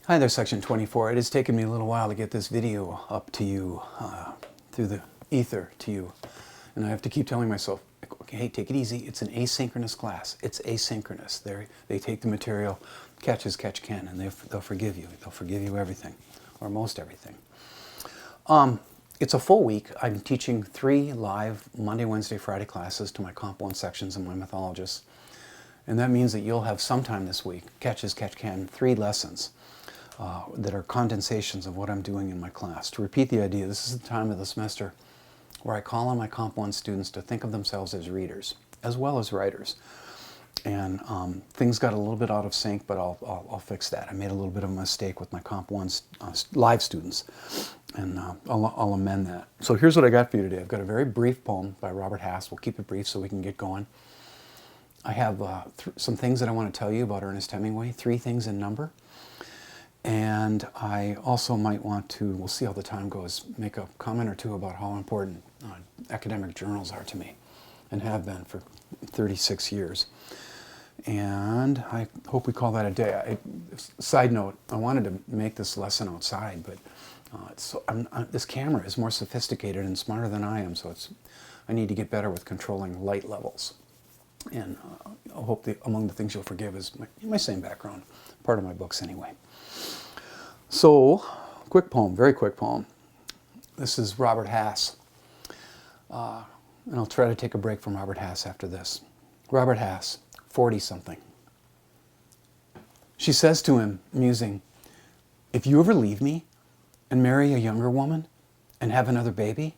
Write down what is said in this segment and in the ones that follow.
Hi there, Section 24. It has taken me a little while to get this video up to you, through the ether to you. And I have to keep telling myself, okay, hey, take it easy. It's an asynchronous class. It's asynchronous. They take the material, catch as catch can, and they'll forgive you. They'll forgive you everything, or most everything. It's a full week. I'm teaching 3 live Monday, Wednesday, Friday classes to my Comp 1 sections and my mythologists. And that means that you'll have sometime this week, catch as catch can, 3 lessons that are condensations of what I'm doing in my class. To repeat the idea, this is the time of the semester where I call on my Comp 1 students to think of themselves as readers, as well as writers. And things got a little bit out of sync, but I'll fix that. I made a little bit of a mistake with my Comp 1 live students, and I'll amend that. So here's what I got for you today. I've got a very brief poem by Robert Hass. We'll keep it brief so we can get going. I have some things that I want to tell you about Ernest Hemingway, 3 things in number. And I also might want to, we'll see how the time goes, make a comment or 2 about how important academic journals are to me, and have been for 36 years. And I hope we call that a day. Side note, I wanted to make this lesson outside, but this camera is more sophisticated and smarter than I am, so I need to get better with controlling light levels. And I hope among the things you'll forgive is my same background, part of my books anyway. So, quick poem, very quick poem. This is Robert Hass. And I'll try to take a break from Robert Hass after this. Robert Hass, 40-something. She says to him, musing, "If you ever leave me and marry a younger woman and have another baby,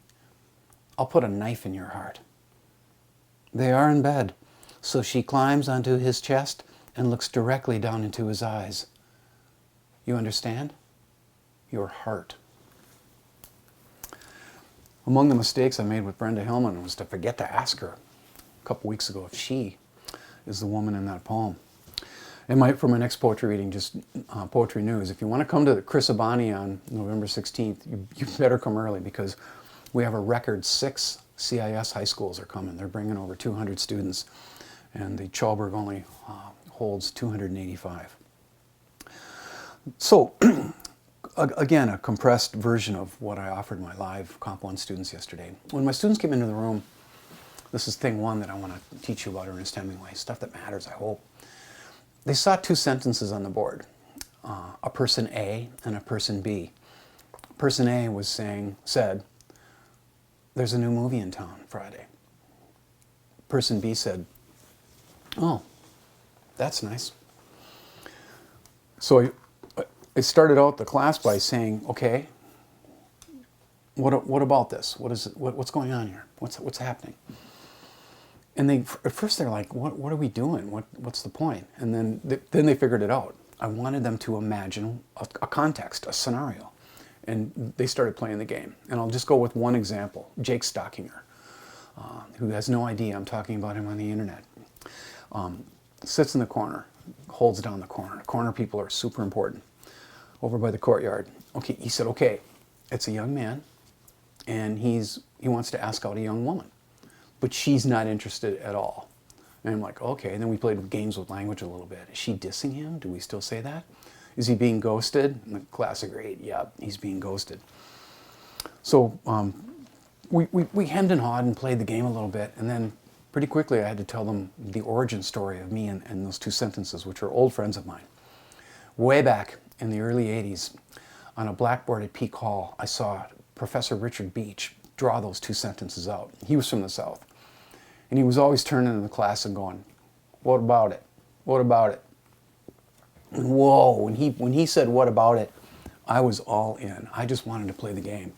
I'll put a knife in your heart." They are in bed, so she climbs onto his chest and looks directly down into his eyes. You understand? Your heart. Among the mistakes I made with Brenda Hillman was to forget to ask her a couple weeks ago if she is the woman in that poem. And for my next poetry reading, just poetry news, if you want to come to the Chris Abani on November 16th, you better come early, because we have a record 6 CIS high schools are coming. They're bringing over 200 students, and the Chalberg only holds 285. So, again, a compressed version of what I offered my live Comp 1 students yesterday. When my students came into the room, this is thing 1 that I want to teach you about Ernest Hemingway, stuff that matters, I hope. They saw 2 sentences on the board, a person A and a person B. Person A said, "There's a new movie in town Friday." Person B said, "Oh, that's nice." So I started out the class by saying, "Okay, what about this? What's going on here? What's happening?" And at first they're like, "What are we doing? What's the point?" And then they figured it out. I wanted them to imagine a context, a scenario, and they started playing the game. And I'll just go with one example: Jake Stockinger, who has no idea I'm talking about him on the internet. Sits in the corner, holds down the corner. The corner people are super important. Over by the courtyard. Okay, he said, okay, it's a young man, and he wants to ask out a young woman, but she's not interested at all. And I'm like, okay. And then we played games with language a little bit. Is she dissing him? Do we still say that? Is he being ghosted? And the class agreed, yeah, he's being ghosted. So we hemmed and hawed and played the game a little bit, and then pretty quickly I had to tell them the origin story of me and those 2 sentences, which are old friends of mine. Way back in the early 80s, on a blackboard at Peak Hall, I saw Professor Richard Beach draw those 2 sentences out. He was from the South. And he was always turning to the class and going, "What about it? What about it?" And whoa, when he said, "What about it?" I was all in. I just wanted to play the game.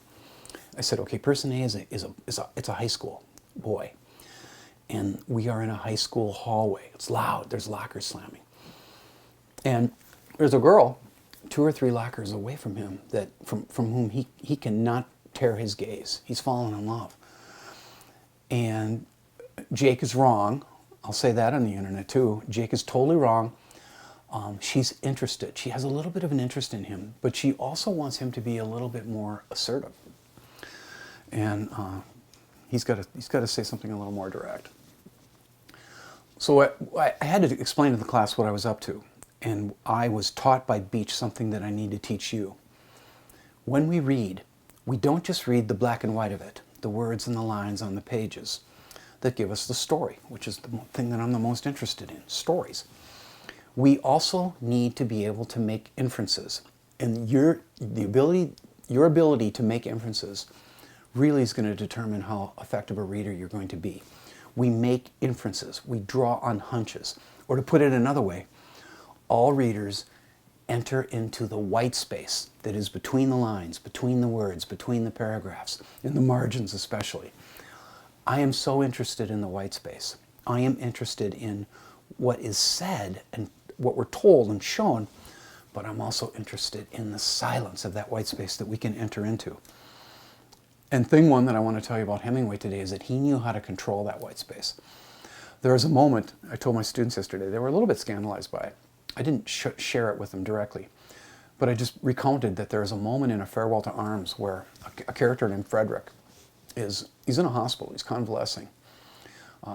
I said, okay, person A it's a high school boy. And we are in a high school hallway. It's loud. There's lockers slamming. And there's a girl 2 or 3 lockers away from him from whom he cannot tear his gaze. He's fallen in love. And Jake is wrong. I'll say that on the internet too. Jake is totally wrong. She's interested. She has a little bit of an interest in him, but she also wants him to be a little bit more assertive. And he's got to say something a little more direct. So I had to explain to the class what I was up to. and I was taught by Beach something that I need to teach you. When we read, we don't just read the black and white of it, the words and the lines on the pages that give us the story, which is the thing that I'm the most interested in, stories. We also need to be able to make inferences. And your ability to make inferences really is going to determine how effective a reader you're going to be. We make inferences. We draw on hunches. Or to put it another way, all readers enter into the white space that is between the lines, between the words, between the paragraphs, in the margins especially. I am so interested in the white space. I am interested in what is said and what we're told and shown, but I'm also interested in the silence of that white space that we can enter into. And thing one that I want to tell you about Hemingway today is that he knew how to control that white space. There was a moment, I told my students yesterday, they were a little bit scandalized by it. I didn't share it with them directly, but I just recounted that there was a moment in A Farewell to Arms where a character named Frederick he's in a hospital, he's convalescing.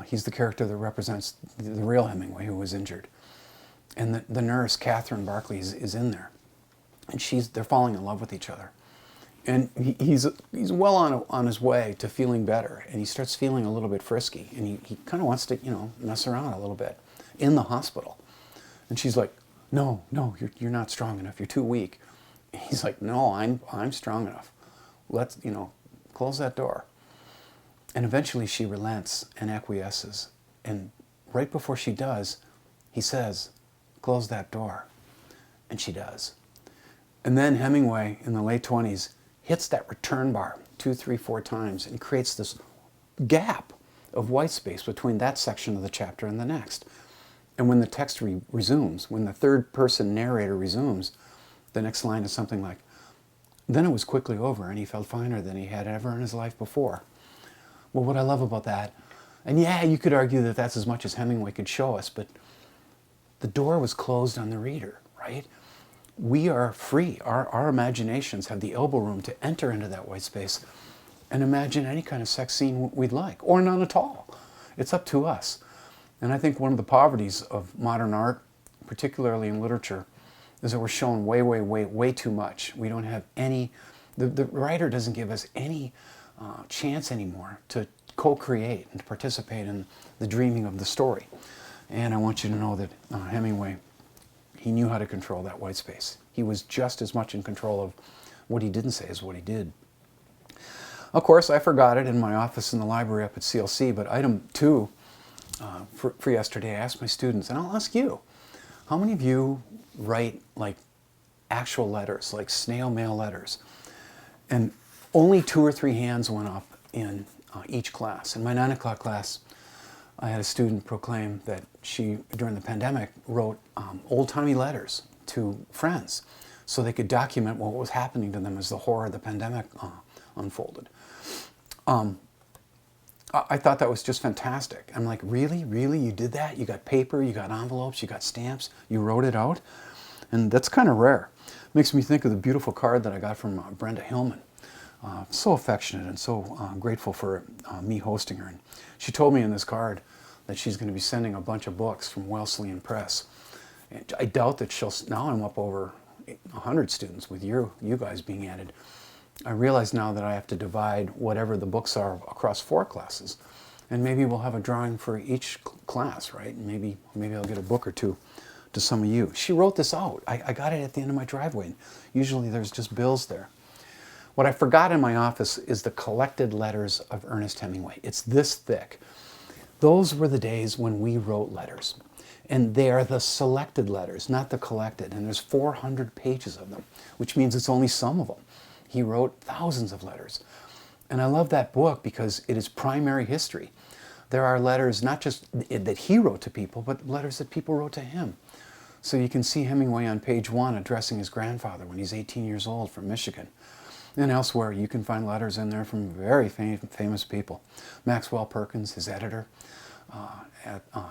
He's the character that represents the real Hemingway who was injured. And the nurse, Catherine Barclay, is in there. And they're falling in love with each other. And he's well on his way to feeling better, and he starts feeling a little bit frisky, and he kind of wants to, mess around a little bit in the hospital. And she's like, no, you're not strong enough, you're too weak. And he's like, no, I'm strong enough. Let's, close that door. And eventually she relents and acquiesces. And right before she does, he says, close that door. And she does. And then Hemingway, in the late 20s, hits that return bar 2, 3, 4 times and creates this gap of white space between that section of the chapter and the next. And when the text resumes, when the third person narrator resumes, the next line is something like, then it was quickly over and he felt finer than he had ever in his life before. Well, what I love about that, and yeah, you could argue that that's as much as Hemingway could show us, but the door was closed on the reader, right? We are free. Our imaginations have the elbow room to enter into that white space and imagine any kind of sex scene we'd like, or none at all. It's up to us. And I think one of the poverties of modern art, particularly in literature, is that we're shown way too much. We don't have any, the writer doesn't give us any chance anymore to co-create and to participate in the dreaming of the story. And I want you to know that Hemingway, he knew how to control that white space. He was just as much in control of what he didn't say as what he did. Of course, I forgot it in my office in the library up at CLC, but item 2 for yesterday, I asked my students, and I'll ask you, how many of you write like actual letters, like snail mail letters? And only 2 or 3 hands went up in each class. In my 9 o'clock class, I had a student proclaim that she, during the pandemic, wrote old-timey letters to friends so they could document what was happening to them as the horror of the pandemic unfolded. I thought that was just fantastic. I'm like, really? You did that? You got paper, you got envelopes, you got stamps, you wrote it out? And that's kind of rare. Makes me think of the beautiful card that I got from Brenda Hillman. So affectionate and so grateful for me hosting her. And she told me in this card that she's going to be sending a bunch of books from Wesleyan Press. And I doubt that now I'm up over 100 students with you guys being added. I realize now that I have to divide whatever the books are across 4 classes. And maybe we'll have a drawing for each class, right? Maybe I'll get a book or 2 to some of you. She wrote this out. I got it at the end of my driveway. Usually there's just bills there. What I forgot in my office is the collected letters of Ernest Hemingway. It's this thick. Those were the days when we wrote letters. And they are the selected letters, not the collected. And there's 400 pages of them, which means it's only some of them. He wrote thousands of letters. And I love that book because it is primary history. There are letters not just that he wrote to people, but letters that people wrote to him. So you can see Hemingway on page 1 addressing his grandfather when he's 18 years old from Michigan. And elsewhere, you can find letters in there from very famous people. Maxwell Perkins, his editor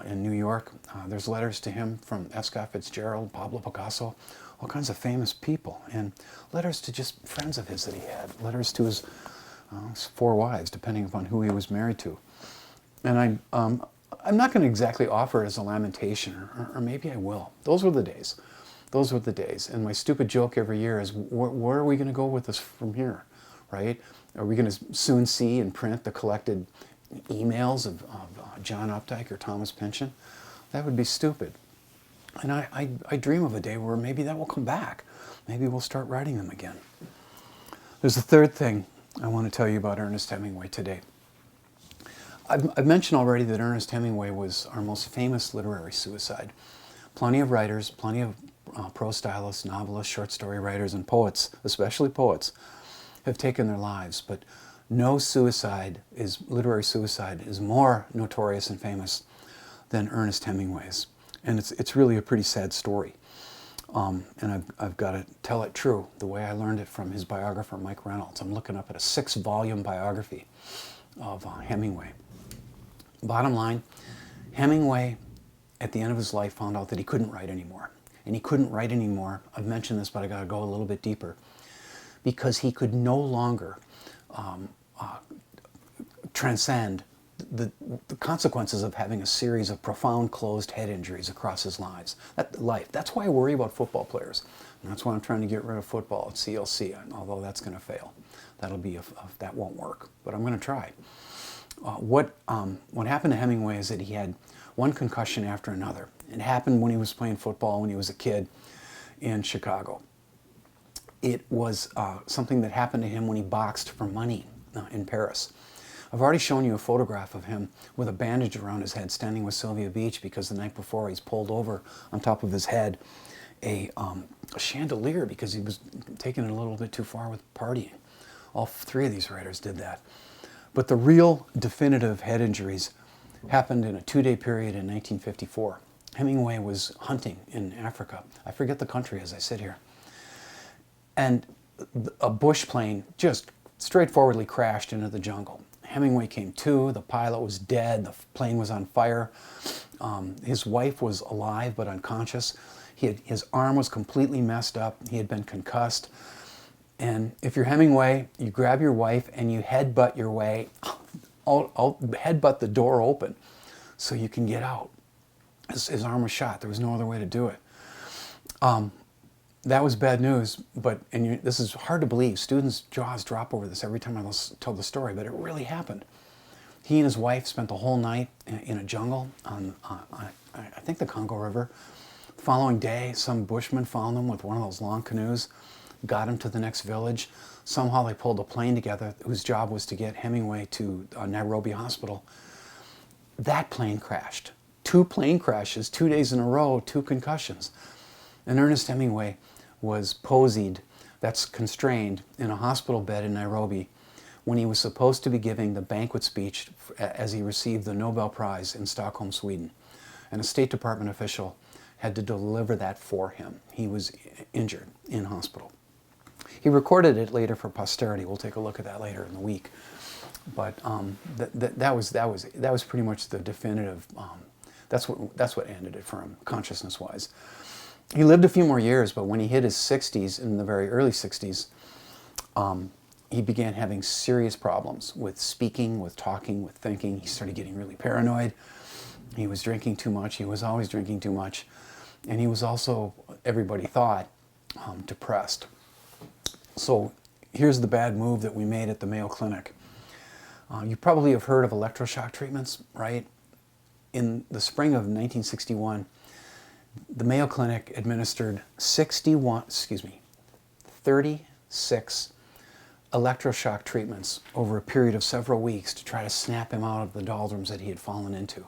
in New York. There's letters to him from F. Scott Fitzgerald, Pablo Picasso, all kinds of famous people. And letters to just friends of his that he had. Letters to his 4 wives, depending upon who he was married to. And I'm not going to exactly offer it as a lamentation, or maybe I will. Those were the days. Those were the days. And my stupid joke every year is, where are we going to go with this from here, right? Are we going to soon see and print the collected emails of John Updike or Thomas Pynchon? That would be stupid. And I dream of a day where maybe that will come back. Maybe we'll start writing them again. There's a third thing I want to tell you about Ernest Hemingway today. I've mentioned already that Ernest Hemingway was our most famous literary suicide. Plenty of writers, plenty of prose stylists, novelists, short story writers, and poets, especially poets, have taken their lives. But no literary suicide is more notorious and famous than Ernest Hemingway's. And it's really a pretty sad story. And I've got to tell it true, the way I learned it from his biographer, Mike Reynolds. I'm looking up at a 6-volume biography of Hemingway. Bottom line, Hemingway, at the end of his life, found out that he couldn't write anymore. And he couldn't write anymore, I've mentioned this, but I got to go a little bit deeper, because he could no longer transcend the consequences of having a series of profound closed head injuries across his life. That's why I worry about football players. And that's why I'm trying to get rid of football at CLC, although that's going to fail. That won't work, but I'm going to try. What happened to Hemingway is that he had one concussion after another. It happened when he was playing football when he was a kid in Chicago. It was something that happened to him when he boxed for money in Paris. I've already shown you a photograph of him with a bandage around his head standing with Sylvia Beach, because the night before he's pulled over on top of his head a chandelier because he was taking it a little bit too far with partying. All 3 of these writers did that. But the real definitive head injuries happened in a 2-day period in 1954. Hemingway was hunting in Africa. I forget the country as I sit here. And a bush plane just straightforwardly crashed into the jungle. Hemingway came to, the pilot was dead, the plane was on fire. His wife was alive but unconscious. His arm was completely messed up. He had been concussed. And if you're Hemingway, you grab your wife and you headbutt your way, I'll headbutt the door open so you can get out. His arm was shot. There was no other way to do it. That was bad news, this is hard to believe. Students' jaws drop over this every time I tell the story, but it really happened. He and his wife spent the whole night in a jungle on I think the Congo River. The following day, some bushman found them with one of those long canoes, got him to the next village. Somehow they pulled a plane together whose job was to get Hemingway to Nairobi Hospital. That plane crashed. 2 plane crashes, 2 days in a row, 2 concussions. And Ernest Hemingway was posied, that's constrained, in a hospital bed in Nairobi when he was supposed to be giving the banquet speech as he received the Nobel Prize in Stockholm, Sweden. And a State Department official had to deliver that for him. He was injured in hospital. He recorded it later for posterity. We'll take a look at that later in the week. But that was pretty much the definitive. That's what ended it for him, consciousness-wise. He lived a few more years, but when he hit his 60s, in the very early 60s, he began having serious problems with speaking, with talking, with thinking. He started getting really paranoid. He was drinking too much. He was always drinking too much. And he was also, everybody thought, depressed. So here's the bad move that we made at the Mayo Clinic. You probably have heard of electroshock treatments, right? In the spring of 1961, the Mayo Clinic administered 36 electroshock treatments over a period of several weeks to try to snap him out of the doldrums that he had fallen into.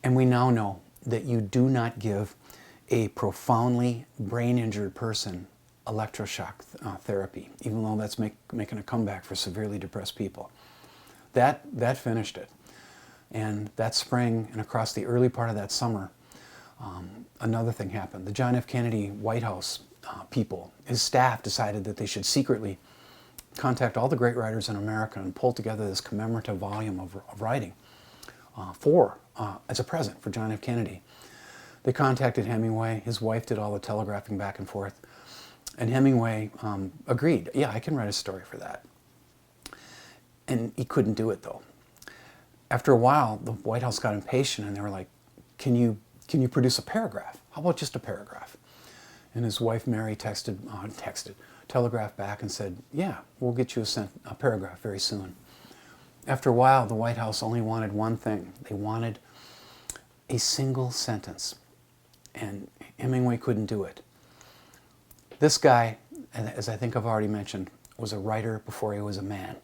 And we now know that you do not give a profoundly brain-injured person electroshock therapy, even though that's making a comeback for severely depressed people. That finished it. And that spring and across the early part of that summer, another thing happened. The John F. Kennedy White House people, his staff, decided that they should secretly contact all the great writers in America and pull together this commemorative volume of writing as a present for John F. Kennedy. They contacted Hemingway. His wife did all the telegraphing back and forth. And Hemingway agreed, yeah, I can write a story for that. And he couldn't do it, though. After a while, the White House got impatient and they were like, can you produce a paragraph? How about just a paragraph? And his wife Mary telegraphed back and said, yeah, we'll get you a paragraph very soon. After a while, the White House only wanted one thing. They wanted a single sentence. And Hemingway couldn't do it. This guy, as I think I've already mentioned, was a writer before he was a man.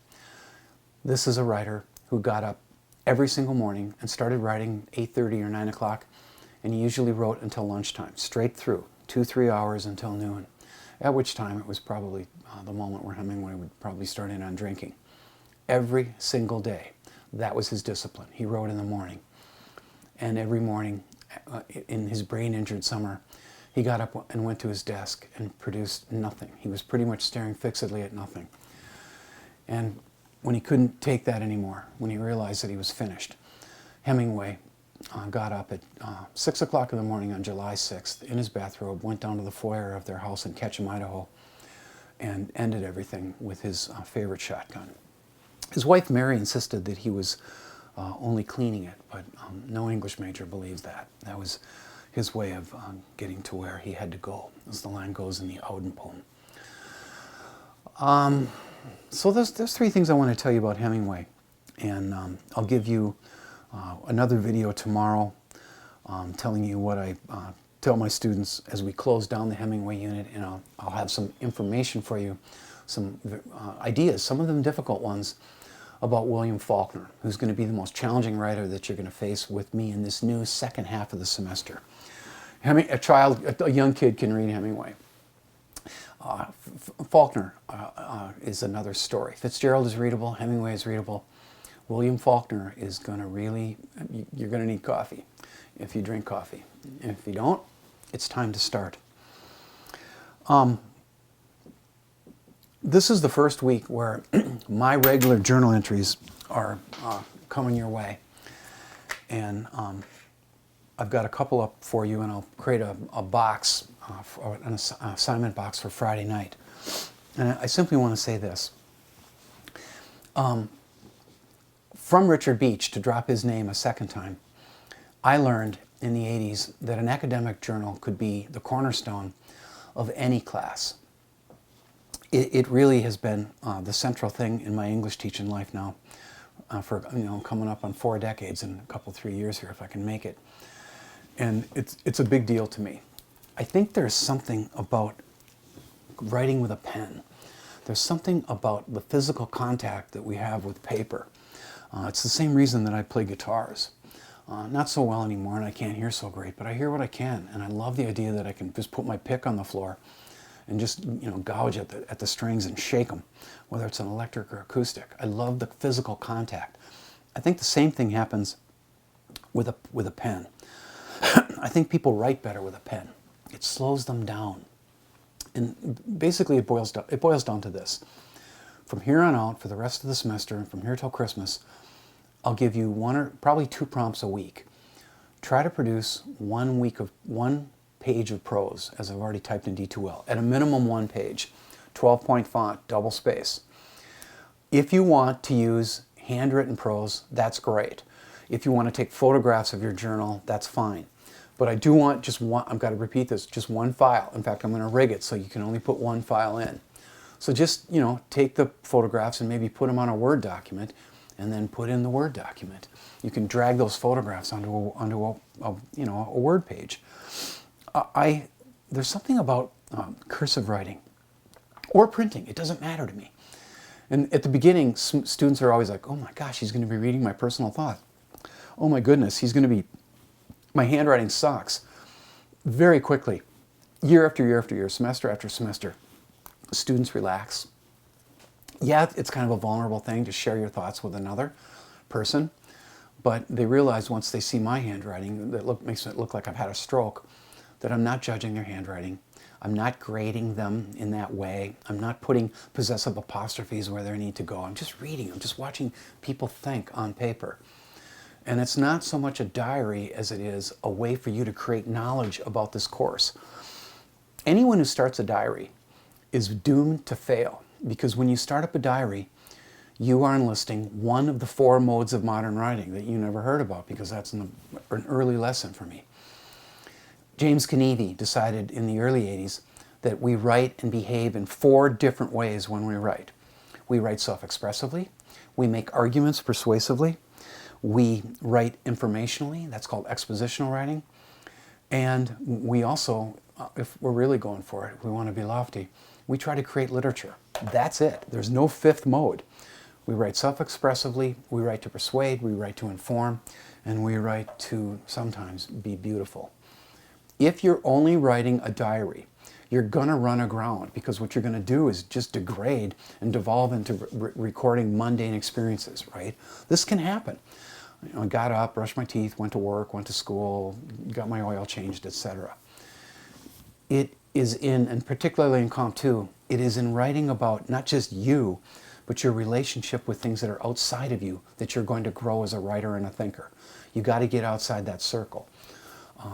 This is a writer who got up every single morning and started writing 8:30 or 9 o'clock, and he usually wrote until lunchtime, straight through, 2-3 hours until noon, at which time it was probably the moment where Hemingway would probably start in on drinking. Every single day, that was his discipline. He wrote in the morning, and every morning, in his brain-injured summer, he got up and went to his desk and produced nothing. He was pretty much staring fixedly at nothing. And when he couldn't take that anymore, when he realized that he was finished, Hemingway got up at 6 o'clock in the morning on July 6th in his bathrobe, went down to the foyer of their house in Ketchum, Idaho, and ended everything with his favorite shotgun. His wife Mary insisted that he was only cleaning it, but no English major believes that. That was his way of getting to where he had to go, as the line goes in the Auden poem. So there's 3 things I want to tell you about Hemingway, and I'll give you another video tomorrow telling you what I tell my students as we close down the Hemingway unit, and I'll have some information for you, some ideas, some of them difficult ones, about William Faulkner, who's going to be the most challenging writer that you're going to face with me in this new second half of the semester. A young kid can read Hemingway. Faulkner is another story. Fitzgerald is readable, Hemingway is readable. William Faulkner is going to really, you're going to need coffee if you drink coffee. And if you don't, it's time to start. This is the first week where my regular journal entries are coming your way. And I've got a couple up for you, and I'll create a box, an assignment box for Friday night. And I simply want to say this. From Richard Beach, to drop his name a second time, I learned in the 80s that an academic journal could be the cornerstone of any class. It really has been the central thing in my English teaching life now for coming up on 4 decades and a couple, 3 years here if I can make it. And it's a big deal to me. I think there's something about writing with a pen. There's something about the physical contact that we have with paper. It's the same reason that I play guitars. Not so well anymore, and I can't hear so great, but I hear what I can, and I love the idea that I can just put my pick on the floor and just gouge at the strings and shake them, whether it's an electric or acoustic. I love the physical contact. I think the same thing happens with a pen. I think people write better with a pen. It slows them down. And basically it boils down to this. From here on out, for the rest of the semester, and from here till Christmas, I'll give you 1 or probably 2 prompts a week. Try to produce 1 page of prose, as I've already typed in D2L. At a minimum 1 page, 12-point font, double space. If you want to use handwritten prose, that's great. If you want to take photographs of your journal, that's fine. But I do want just one, I've got to repeat this, just 1 file. In fact, I'm going to rig it so you can only put 1 file in. So just, take the photographs and maybe put them on a Word document and then put in the Word document. You can drag those photographs onto a Word page. There's something about cursive writing or printing. It doesn't matter to me. And at the beginning, students are always like, oh my gosh, he's going to be reading my personal thought. Oh my goodness, my handwriting sucks. Very quickly, year after year after year, semester after semester, students relax. Yeah, it's kind of a vulnerable thing to share your thoughts with another person, but they realize once they see my handwriting that makes it look like I've had a stroke, that I'm not judging their handwriting. I'm not grading them in that way. I'm not putting possessive apostrophes where they need to go. I'm just reading. I'm just watching people think on paper. And it's not so much a diary as it is a way for you to create knowledge about this course. Anyone who starts a diary is doomed to fail, because when you start up a diary, you are enlisting one of the 4 modes of modern writing that you never heard about, because that's an early lesson for me. James Kennedy decided in the early 80s that we write and behave in 4 different ways when we write. We write self-expressively, we make arguments persuasively, we write informationally, that's called expositional writing, and we also, if we're really going for it, we want to be lofty, we try to create literature. That's it. There's no 5th mode. We write self-expressively, we write to persuade, we write to inform, and we write to sometimes be beautiful. If you're only writing a diary, you're going to run aground, because what you're going to do is just degrade and devolve into recording mundane experiences, right? This can happen. You know, I got up, brushed my teeth, went to work, went to school, got my oil changed, etc. It is in, and particularly in Comp 2, it is in writing about not just you, but your relationship with things that are outside of you that you're going to grow as a writer and a thinker. You got to get outside that circle.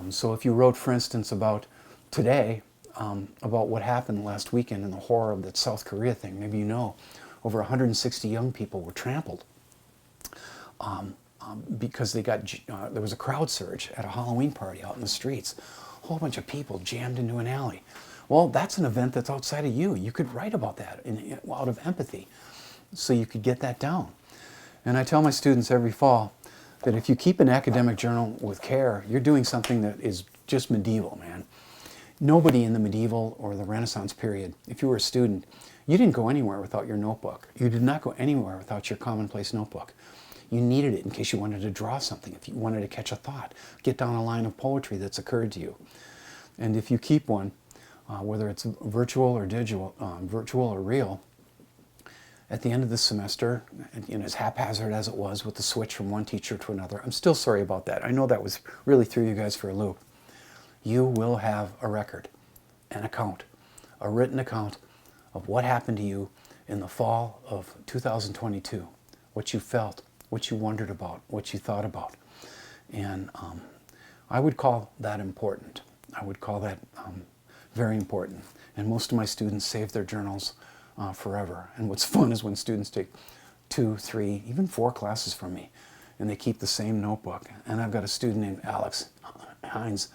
So if you wrote, for instance, about today, about what happened last weekend in the horror of that South Korea thing, maybe you know, over 160 young people were trampled because they got, there was a crowd surge at a Halloween party out in the streets. A whole bunch of people jammed into an alley. Well, that's an event that's outside of you. You could write about that out of empathy, so you could get that down. And I tell my students every fall that if you keep an academic journal with care, you're doing something that is just medieval, man. Nobody in the medieval or the Renaissance period, if you were a student, you didn't go anywhere without your notebook. You did not go anywhere without your commonplace notebook. You needed it in case you wanted to draw something, if you wanted to catch a thought, get down a line of poetry that's occurred to you. And if you keep one, whether it's virtual or digital, virtual or real, at the end of the semester, and as haphazard as it was with the switch from one teacher to another, I'm still sorry about that. I know that was really threw you guys for a loop. You will have a record, an account, a written account of what happened to you in the fall of 2022, what you felt, what you wondered about, what you thought about. And I would call that important. I would call that very important. And most of my students save their journals forever. And what's fun is when students take 2, 3, even 4 classes from me, and they keep the same notebook. And I've got a student named Alex Hines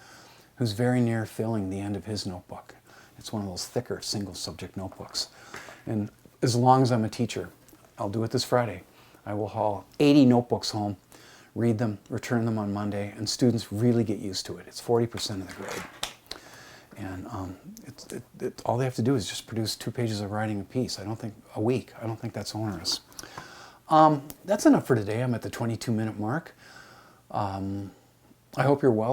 who's very near filling the end of his notebook. It's one of those thicker single subject notebooks. And as long as I'm a teacher, I'll do it this Friday, I will haul 80 notebooks home, read them, return them on Monday, and students really get used to it. It's 40% of the grade. And all they have to do is just produce 2 pages of writing a piece. I don't think, a week. I don't think that's onerous. That's enough for today. I'm at the 22-minute mark. I hope you're well.